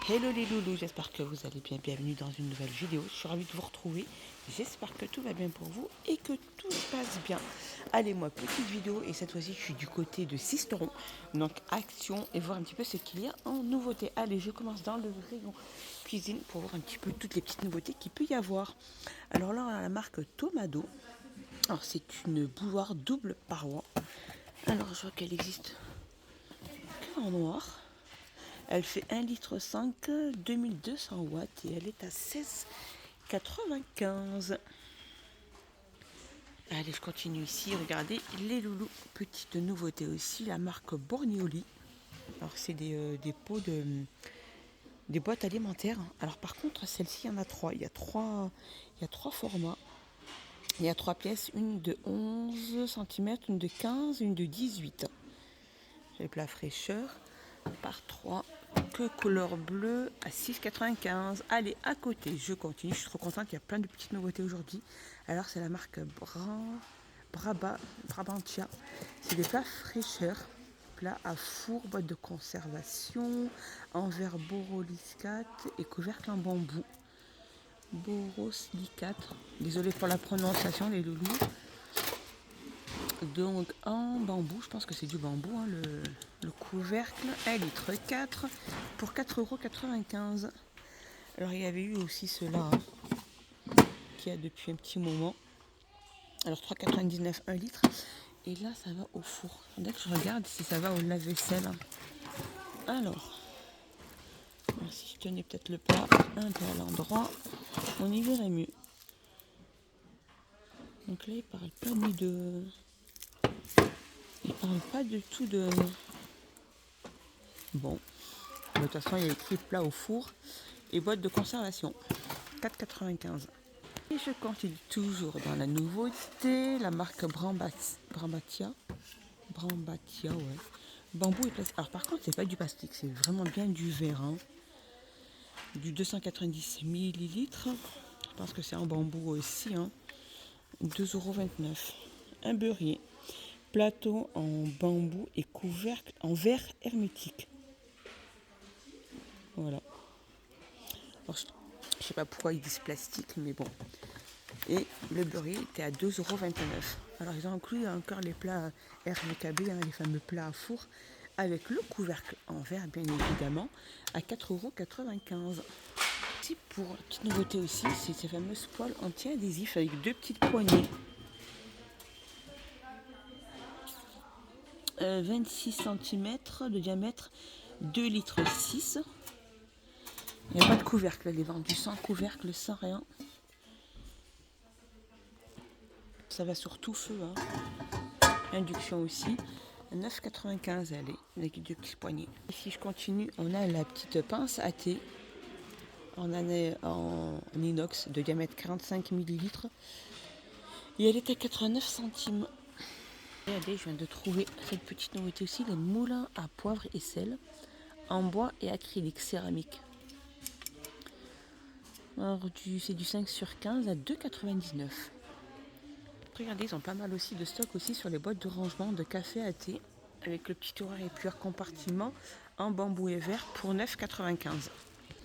Hello les loulous, j'espère que vous allez bien, bienvenue dans une nouvelle vidéo, je suis ravie de vous retrouver, j'espère que tout va bien pour vous et que tout se passe bien. Allez moi, petite vidéo et cette fois-ci je suis du côté de Sisteron, donc action et voir un petit peu ce qu'il y a en nouveauté. Allez, je commence dans le rayon cuisine pour voir un petit peu toutes les petites nouveautés qu'il peut y avoir. Alors là on a la marque Tomado, alors c'est une bouilloire double paroi, alors je vois qu'elle existe en noir. Elle fait 1,5 litre, 2200 watts et elle est à 16,95. Allez, je continue ici. Regardez les loulous. Petite nouveauté aussi, la marque Borgnoli. Alors, c'est des pots des boîtes alimentaires. Alors, par contre, celle-ci, il y en a trois. Il y a trois formats. Il y a trois pièces, une de 11 cm, une de 15, une de 18. J'ai le plat fraîcheur par 3 que couleur bleue à 6,95. Allez, à côté, je continue. Je suis trop contente, il y a plein de petites nouveautés aujourd'hui. Alors, c'est la marque Brabantia. C'est des plats fraîcheurs, plats à four, boîte de conservation, en verre borosilicate et couvercle en bambou. Borosilicate. Désolée pour la prononciation, les loulous. Donc en bambou, je pense que c'est du bambou, hein, le couvercle, 1 litre 4 pour 4,95 €. Alors il y avait eu aussi cela qui a depuis un petit moment. Alors 3,99 1 litre. Et là ça va au four. Dès que je regarde si ça va au lave-vaisselle. Alors, si je tenais peut-être le plat un peu à l'endroit, on y verrait mieux. Donc là il parle pas ni de. Il parle pas du tout de. Bon. De toute façon, il y a écrit plat au four et boîte de conservation. 4,95. Et je continue toujours dans la nouveauté, la marque Brambatia. Brambatia, ouais. Bambou et plastique. Alors par contre, c'est pas du plastique, c'est vraiment bien du verre. Hein. Du 290 millilitres. Je pense que c'est en bambou aussi. Hein. 2,29 €. Un beurrier. Plateau en bambou et couvercle en verre hermétique. Voilà. Alors, je ne sais pas pourquoi ils disent plastique, mais bon. Et le beurrier était à 2,29 €. Alors, ils ont inclus encore les plats RVKB, hein, les fameux plats à four, avec le couvercle en verre, bien évidemment, à 4,95 €. Ici, pour la petite nouveauté aussi, c'est ces fameuses poêles anti-adhésifs avec deux petites poignées. 26 cm de diamètre, 2,6 litres. Il n'y a pas de couvercle, elle est vendue sans couvercle, sans rien. Ça va sur tout feu. Hein. Induction aussi. 9,95 elle est, avec deux petits poignets. Ici je continue, on a la petite pince à thé en inox de diamètre 45 millilitres. Et elle est à 89 centimes. Et allez, je viens de trouver cette petite nouveauté aussi, les moulins à poivre et sel en bois et acrylique céramique. Alors, c'est du 5/15 à 2,99 €. Regardez, ils ont pas mal aussi de stock aussi sur les boîtes de rangement de café à thé avec le petit tiroir et plusieurs compartiments en bambou et verre pour 9,95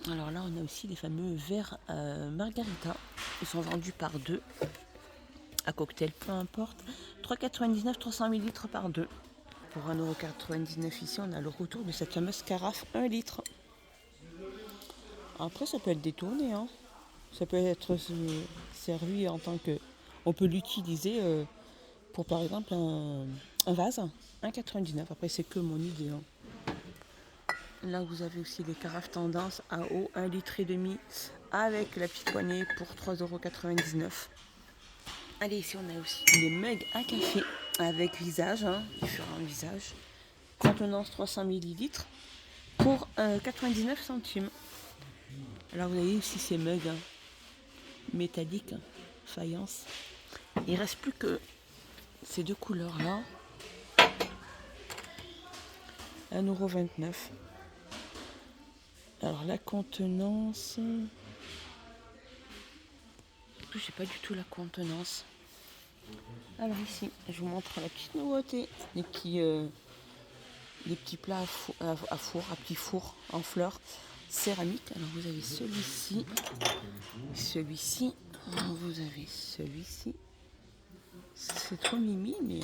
€. Alors là, on a aussi les fameux verres margarita. Ils sont vendus par deux à cocktail, peu importe. 3,99 €, 300 millilitres par deux. Pour 1,99 € ici, on a le retour de cette fameuse carafe 1 litre. Après, ça peut être détourné. Hein. Ça peut être servi en tant que... On peut l'utiliser pour, par exemple, un vase. 1,99 €. Après, c'est que mon idée. Hein. Là, vous avez aussi les carafes tendance à eau 1,5 litre avec la petite poignée pour 3,99 €. Allez, ici, on a aussi les mugs à café avec visage, hein, différents visages. Contenance 300 millilitres pour 99 centimes. Alors, vous avez aussi ces mugs hein, métalliques, hein, faïence. Il ne reste plus que ces deux couleurs-là. 1,29 €. Alors, la contenance... Je ne sais pas du tout la contenance. Alors ici, je vous montre la petite nouveauté. Des petits plats à four, à petit four en fleurs. céramique. Alors vous avez celui-ci, vous avez celui-ci. C'est trop mimi, mais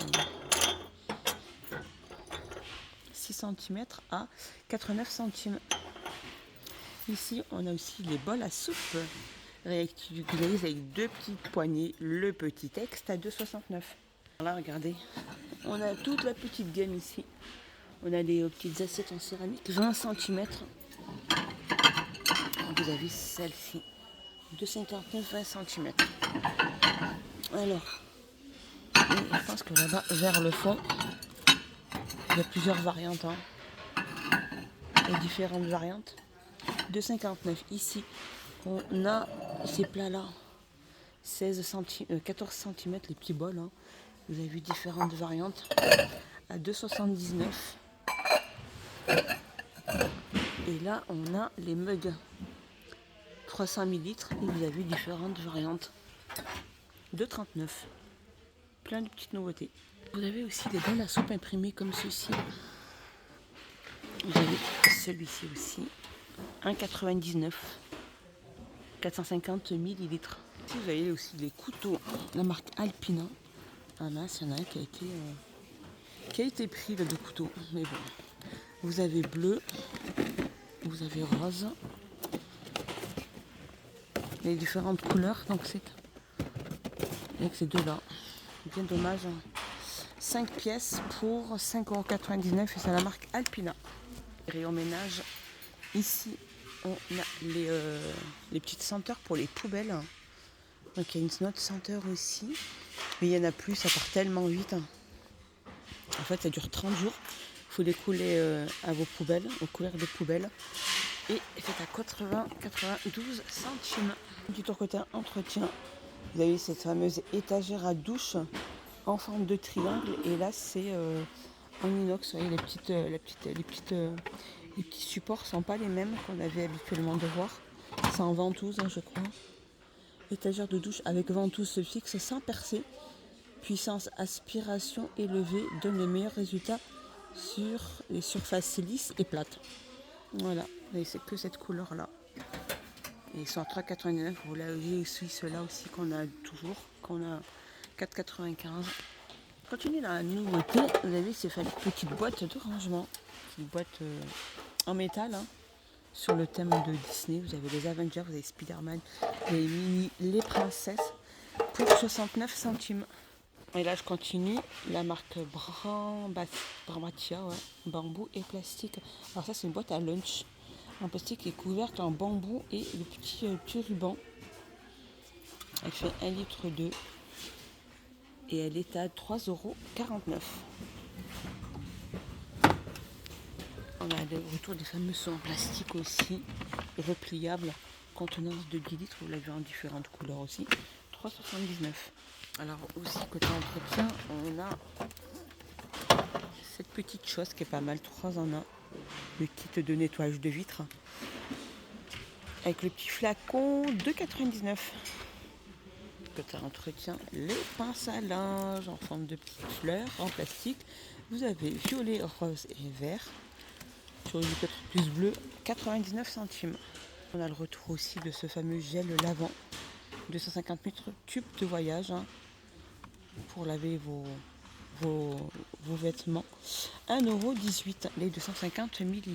6 cm à 89 centimes. Ici, on a aussi les bols à soupe réactualisés avec 2 petites poignées. Le petit texte à 2,69. Là, regardez, on a toute la petite gamme ici. On a des petites assiettes en céramique, 20 cm. Vous avez celle-ci, 2,59, 20 cm. Alors, je pense que là-bas, vers le fond, il y a plusieurs variantes. Il y a différentes variantes. 2,59. Ici, on a ces plats-là, 14 cm, les petits bols. Vous avez vu différentes variantes à 2,79. Et là, on a les mugs 300 ml et vous avez vu différentes variantes. 2,39. Plein de petites nouveautés. Vous avez aussi des bols à soupe imprimés comme ceci. Vous avez celui-ci aussi. 1,99. 450 ml. Ici, vous avez aussi les couteaux. La marque Alpina. Ah mince, il y en a un qui a été pris, le couteau. Mais bon. Vous avez bleu. Vous avez rose. Il y a différentes couleurs. Donc c'est avec ces deux-là. Bien dommage. 5 pièces pour 5,99 € et c'est la marque Alpina. Rayon ménage. Ici, on a les petites senteurs pour les poubelles. Donc il y a une autre senteur aussi. Mais il y en a plus, ça part tellement vite. En fait, ça dure 30 jours. Il faut les couler à vos poubelles, aux couverts de poubelles. Et c'est à 92 centimes. Du côté entretien, vous avez cette fameuse étagère à douche en forme de triangle. Et là, c'est en inox. Vous voyez, les petits supports ne sont pas les mêmes qu'on avait habituellement de voir. C'est en ventouse, je crois. Étagère de douche avec ventouse fixe sans percer. Puissance aspiration élevée donne les meilleurs résultats sur les surfaces lisses et plates. Voilà, et c'est que cette couleur-là. Et ils sont à 3,99. Vous l'avez aussi, ceux-là aussi qu'on a toujours, qu'on a 4,95. Continue dans la nouveauté, vous avez ces petites boîtes de rangement. Petites boîtes en métal, sur le thème de Disney. Vous avez les Avengers, vous avez Spider-Man, les Mini, les princesses, pour 69 centimes. Et là, je continue. La marque Brambatia, bambou et plastique. Alors ça, c'est une boîte à lunch en plastique qui est couverte en bambou et le petit ruban. Elle fait 1,2 litre et elle est à 3,49 €. On a le retour des fameux seaux en plastique aussi, repliables, contenance de 10 litres. Vous l'avez en différentes couleurs aussi. 3,79 €. Alors aussi côté entretien, on a cette petite chose qui est pas mal, 3 en 1, le kit de nettoyage de vitres avec le petit flacon de 2,99 €. Côté entretien, les pinces à linge en forme de petites fleurs en plastique. Vous avez violet, rose et vert. Sur le plus bleu, 99 centimes. On a le retour aussi de ce fameux gel lavant, 250 ml tube de voyage, pour laver vos vêtements. 1,18 €, les 250 ml.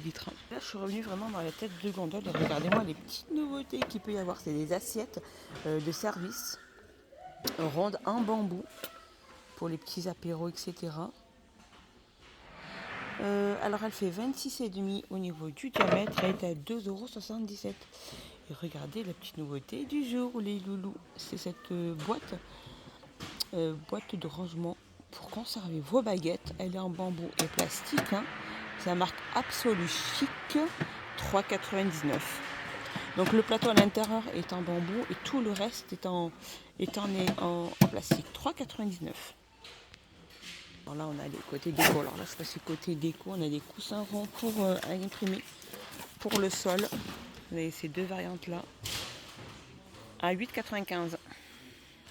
Là, je suis revenue vraiment dans la tête de gondole. Et regardez-moi les petites nouveautés qu'il peut y avoir. C'est des assiettes de service rondes en bambou pour les petits apéros, etc. Alors, elle fait 26,5 au niveau du diamètre. Elle est à 2,77 €. Et regardez la petite nouveauté du jour, les loulous. C'est cette boîte de rangement pour conserver vos baguettes. Elle est en bambou et plastique. C'est la marque Absolu Chic, 3,99 €. Donc le plateau à l'intérieur est en bambou et tout le reste est en plastique. 3,99 €. Alors là, on a les côtés déco. Alors là, je passe côté déco. On a des coussins ronds pour imprimer pour le sol. Vous avez ces deux variantes-là à 8,95 €.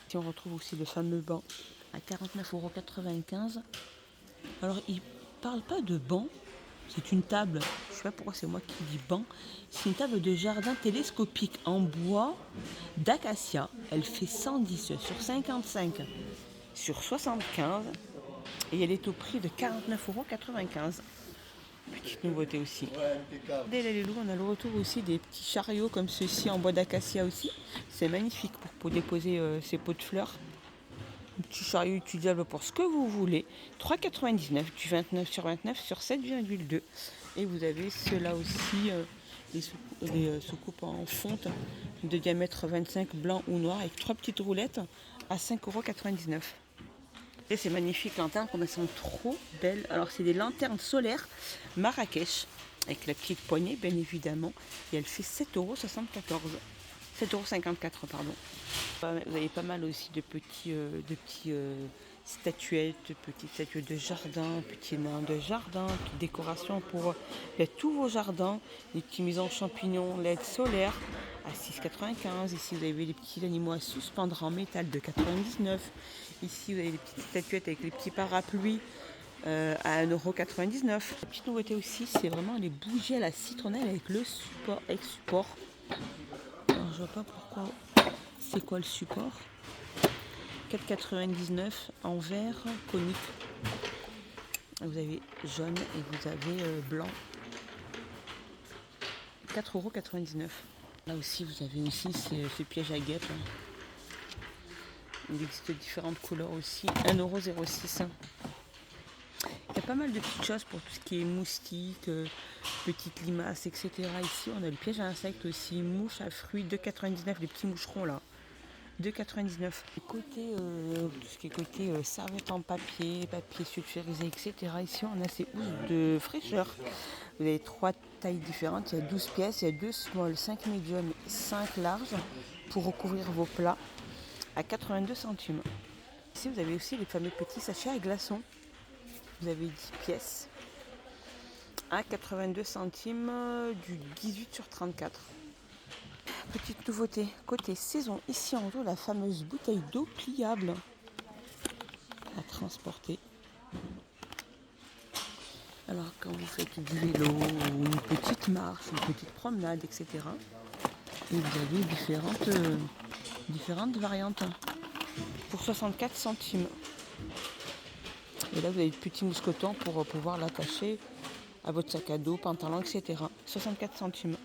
Ici, on retrouve aussi le fameux banc à 49,95 €. Alors, il ne parle pas de banc. C'est une table. sais pas pourquoi c'est moi qui dis banc. C'est une table de jardin télescopique en bois d'acacia. Elle fait 110 sur 55 sur 75 et elle est au prix de 49,95 €. Petite nouveauté aussi. Dès les loulous, on a le retour aussi des petits chariots comme ceux-ci en bois d'acacia aussi. C'est magnifique pour déposer ses pots de fleurs. Un petit chariot utilisable pour ce que vous voulez. 3,99 du 29 sur 29 sur 7,2. Et vous avez ceux-là aussi, les soucoupes en fonte de diamètre 25 blanc ou noir avec 3 petites roulettes à 5,99 €. Et c'est magnifique lanternes, comme elles sont trop belles. Alors c'est des lanternes solaires Marrakech avec la petite poignée bien évidemment. Et elle fait 7,74 €. 7,54 €, pardon. Vous avez pas mal aussi de petits statuettes, de petites statuettes de jardin, petits nains de jardin, petites décorations pour tous vos jardins, des petits mises en champignons LED solaires à 6,95 €. Ici vous avez des petits animaux à suspendre en métal de 99 €. Ici vous avez des petites statuettes avec les petits parapluies à 1,99 €. La petite nouveauté aussi, c'est vraiment les bougies à la citronnelle avec le support. Alors, je vois pas pourquoi. C'est quoi le support? 4,99 € en verre conique. Vous avez jaune et vous avez blanc. 4,99 €. Là aussi, vous avez aussi ce piège à guêpes. Il existe différentes couleurs aussi. 1,06 €. Il y a pas mal de petites choses pour tout ce qui est moustiques, petites limaces, etc. Ici, on a le piège à insectes aussi, mouches à fruits, 2,99 €, les petits moucherons là. 2,99 €. Côté, tout ce qui est côté serviette en papier, papier sulfurisé, etc. Ici, on a ces housses de fraîcheur. Vous avez 3 tailles différentes. Il y a 12 pièces, il y a 2 small, 5 medium, 5 larges pour recouvrir vos plats à 82 centimes. Ici, vous avez aussi les fameux petits sachets à glaçons. Vous avez 10 pièces à 82 centimes du 18 sur 34. Petite nouveauté, côté saison, ici en haut, la fameuse bouteille d'eau pliable à transporter. Alors quand vous faites du vélo, ou une petite marche, une petite promenade, etc. Et vous avez différentes variantes pour 64 centimes. Et là vous avez le petit mousqueton pour pouvoir l'attacher à votre sac à dos, pantalon, etc. 64 centimes.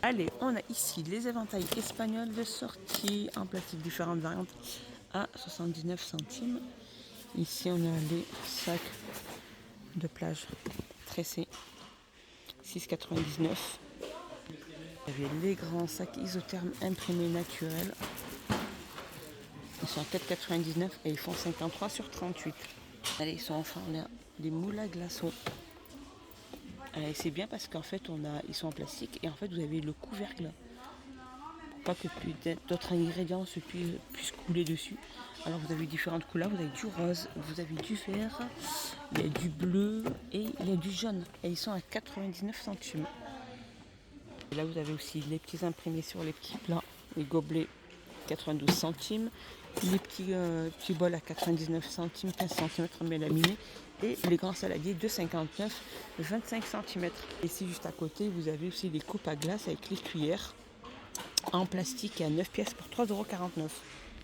Allez, on a ici les éventails espagnols de sortie en plastique, différentes variantes à 79 centimes. Ici, on a les sacs de plage tressés, 6,99 €. Vous avez les grands sacs isothermes imprimés naturels. Ils sont à 4,99 € et ils font 53 sur 38. Allez, ils sont enfin là, des moules à glaçons. C'est bien parce qu'en fait ils sont en plastique et en fait vous avez le couvercle pour pas que d'autres ingrédients puissent couler dessus. Alors vous avez différentes couleurs, vous avez du rose, vous avez du vert, il y a du bleu et il y a du jaune et ils sont à 99 centimes. Et là vous avez aussi les petits imprimés sur les petits plats, les gobelets 92 centimes, les petits bols à 99 centimes, 15 cm mais laminés. Et les grands saladiers 2,59 €, 25 cm. Ici juste à côté, vous avez aussi les coupes à glace avec les cuillères en plastique à 9 pièces pour 3,49 €.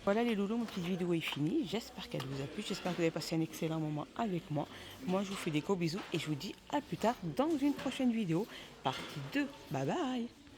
Voilà les loulous, ma petite vidéo est finie. J'espère qu'elle vous a plu. J'espère que vous avez passé un excellent moment avec moi. Moi, je vous fais des gros bisous et je vous dis à plus tard dans une prochaine vidéo, partie 2. Bye bye!